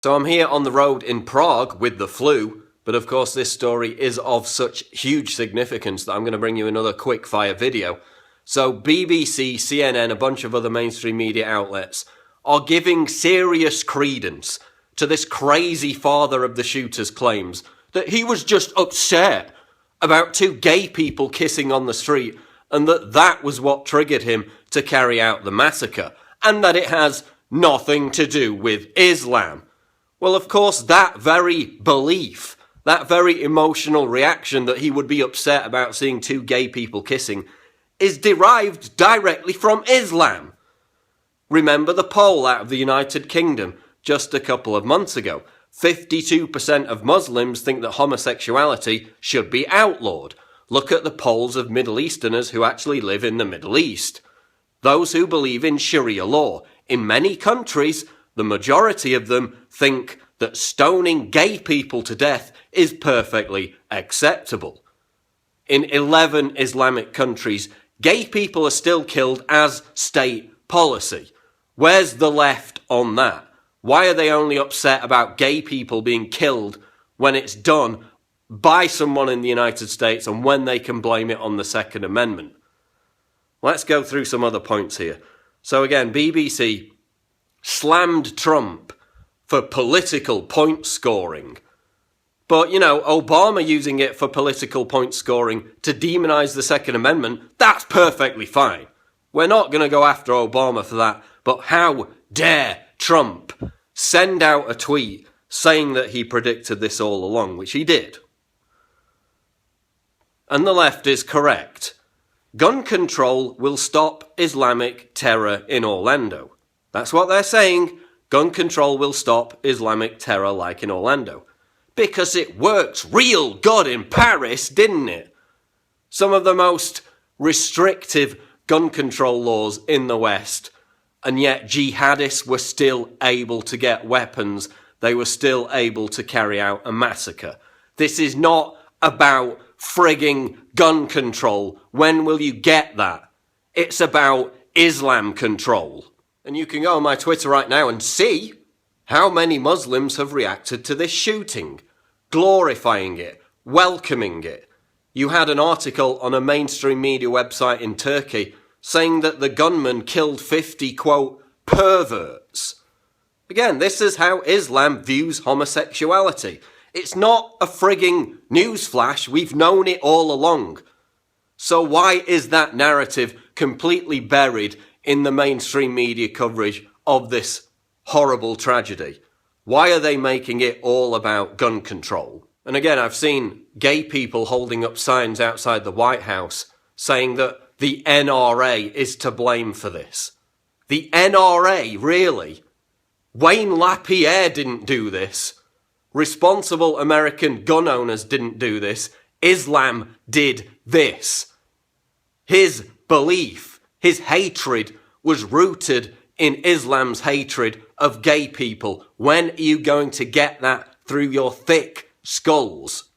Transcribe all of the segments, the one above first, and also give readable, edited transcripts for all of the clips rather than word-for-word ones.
So I'm here on the road in Prague with the flu, but of course this story is of such huge significance that I'm going to bring you another quick fire video. So BBC, CNN, a bunch of other mainstream media outlets are giving serious credence to this crazy father of the shooter's claims that he was just upset about two gay people kissing on the street and that was what triggered him to carry out the massacre, and that it has nothing to do with Islam. Well, of course, that very belief, that very emotional reaction that he would be upset about seeing two gay people kissing, is derived directly from Islam. Remember the poll out of the United Kingdom just a couple of months ago. 52% of Muslims think that homosexuality should be outlawed. Look at the polls of Middle Easterners who actually live in the Middle East. Those who believe in Sharia law. In many countries, the majority of them think that stoning gay people to death is perfectly acceptable. In 11 Islamic countries, gay people are still killed as state policy. Where's the left on that? Why are they only upset about gay people being killed when it's done by someone in the United States and when they can blame it on the Second Amendment? Let's go through some other points here. So again, BBC slammed Trump for political point scoring. But, Obama using it for political point scoring to demonize the Second Amendment, that's perfectly fine. We're not going to go after Obama for that. But how dare Trump send out a tweet saying that he predicted this all along, which he did. And the left is correct. Gun control will stop Islamic terror in Orlando. That's what they're saying. Gun control will stop Islamic terror like in Orlando. Because it works real good in Paris, didn't it? Some of the most restrictive gun control laws in the West, and yet jihadists were still able to get weapons. They were still able to carry out a massacre. This is not about frigging gun control. When will you get that? It's about Islam control. And you can go on my Twitter right now and see how many Muslims have reacted to this shooting, glorifying it, welcoming it. You had an article on a mainstream media website in Turkey saying that the gunman killed 50, quote, perverts. Again, this is how Islam views homosexuality. It's not a frigging newsflash. We've known it all along. So why is that narrative completely buried in the mainstream media coverage of this horrible tragedy? Why are they making it all about gun control? And again, I've seen gay people holding up signs outside the White House saying that the NRA is to blame for this. The NRA, really? Wayne LaPierre didn't do this. Responsible American gun owners didn't do this. Islam did this. His belief, his hatred was rooted in Islam's hatred of gay people. When are you going to get that through your thick skulls?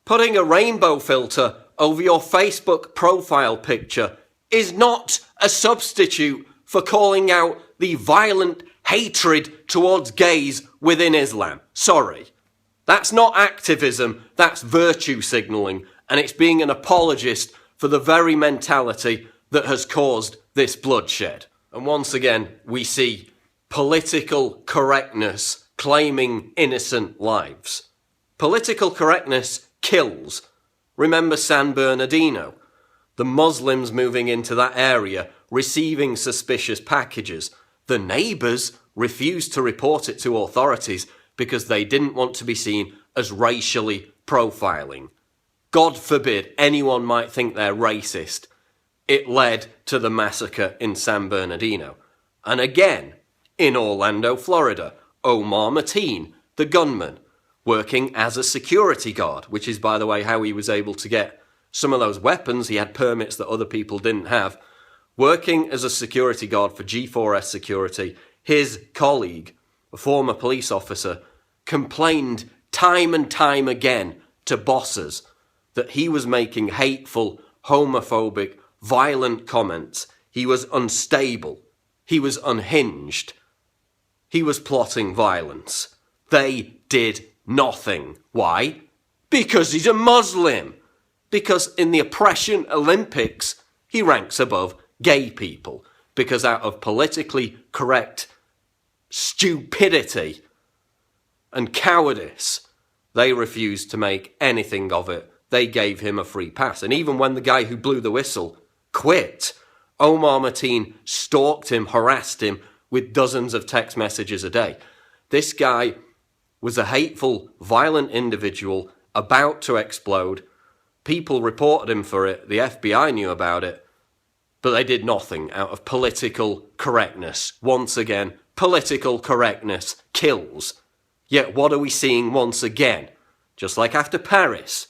Putting a rainbow filter over your Facebook profile picture is not a substitute for calling out the violent hatred towards gays within Islam. Sorry. That's not activism, that's virtue signalling, and it's being an apologist for the very mentality that has caused this bloodshed. And once again, we see political correctness claiming innocent lives. Political correctness kills. Remember San Bernardino? The Muslims moving into that area, receiving suspicious packages. The neighbours refused to report it to authorities because they didn't want to be seen as racially profiling. God forbid anyone might think they're racist. It led to the massacre in San Bernardino. And again, in Orlando, Florida, Omar Mateen, the gunman, working as a security guard, which is, by the way, how he was able to get some of those weapons. He had permits that other people didn't have. Working as a security guard for G4S Security, his colleague, a former police officer, complained time and time again to bosses that he was making hateful, homophobic, violent comments. He was unstable. He was unhinged. He was plotting violence. They did nothing. Why? Because he's a Muslim. Because in the oppression Olympics, he ranks above gay people. Because out of politically correct stupidity and cowardice, they refused to make anything of it. They gave him a free pass. And even when the guy who blew the whistle quit, Omar Mateen stalked him, harassed him with dozens of text messages a day. This guy was a hateful, violent individual about to explode. People reported him for it. The FBI knew about it. But they did nothing out of political correctness. Once again, political correctness kills. Yet what are we seeing once again? Just like after Paris,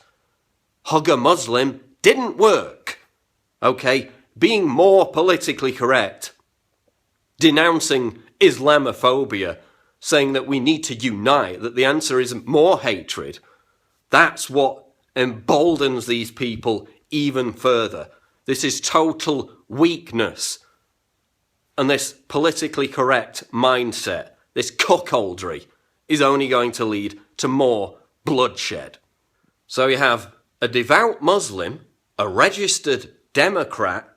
hug a Muslim didn't work. Okay, being more politically correct, denouncing Islamophobia, saying that we need to unite, that the answer isn't more hatred, that's what emboldens these people even further. This is total weakness. And this politically correct mindset, this cuckoldry, is only going to lead to more bloodshed. So you have a devout Muslim, a registered Democrat,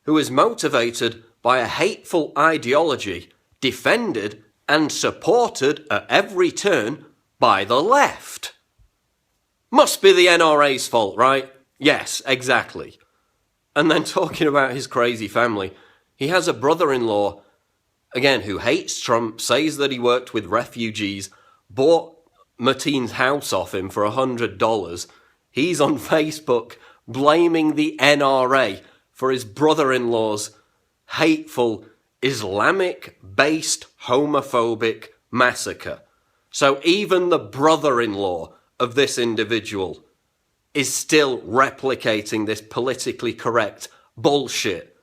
who is motivated by a hateful ideology, defended and supported at every turn by the left. Must be the NRA's fault, right? Yes, exactly. And then talking about his crazy family, he has a brother-in-law, again, who hates Trump, says that he worked with refugees, bought Mateen's house off him for $100. He's on Facebook blaming the NRA for his brother-in-law's hateful Islamic-based homophobic massacre. So even the brother-in-law of this individual is still replicating this politically correct bullshit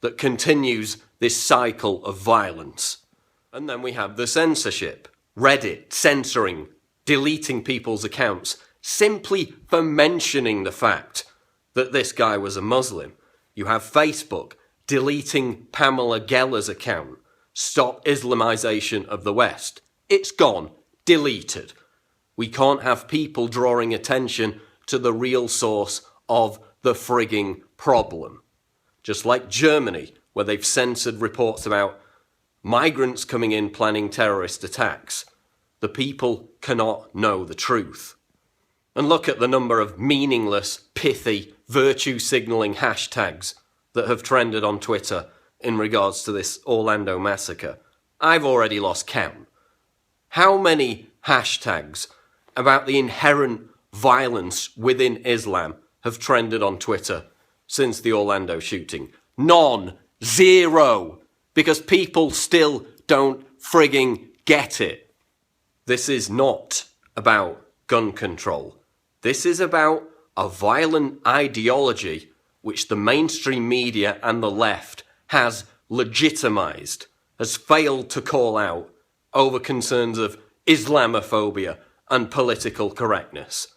that continues this cycle of violence. And then we have the censorship. Reddit censoring, deleting people's accounts simply for mentioning the fact that this guy was a Muslim. You have Facebook deleting Pamela Geller's account. Stop Islamization of the West. It's gone. Deleted. We can't have people drawing attention to the real source of the frigging problem. Just like Germany, where they've censored reports about migrants coming in planning terrorist attacks. The people cannot know the truth. And look at the number of meaningless, pithy, virtue-signalling hashtags that have trended on Twitter in regards to this Orlando massacre. I've already lost count. How many hashtags about the inherent violence within Islam have trended on Twitter since the Orlando shooting? None. Zero. Because people still don't frigging get it. This is not about gun control. This is about a violent ideology which the mainstream media and the left has legitimized, has failed to call out over concerns of Islamophobia and political correctness.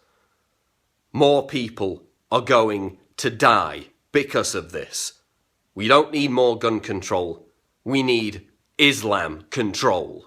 More people are going to die because of this. We don't need more gun control. We need Islam control.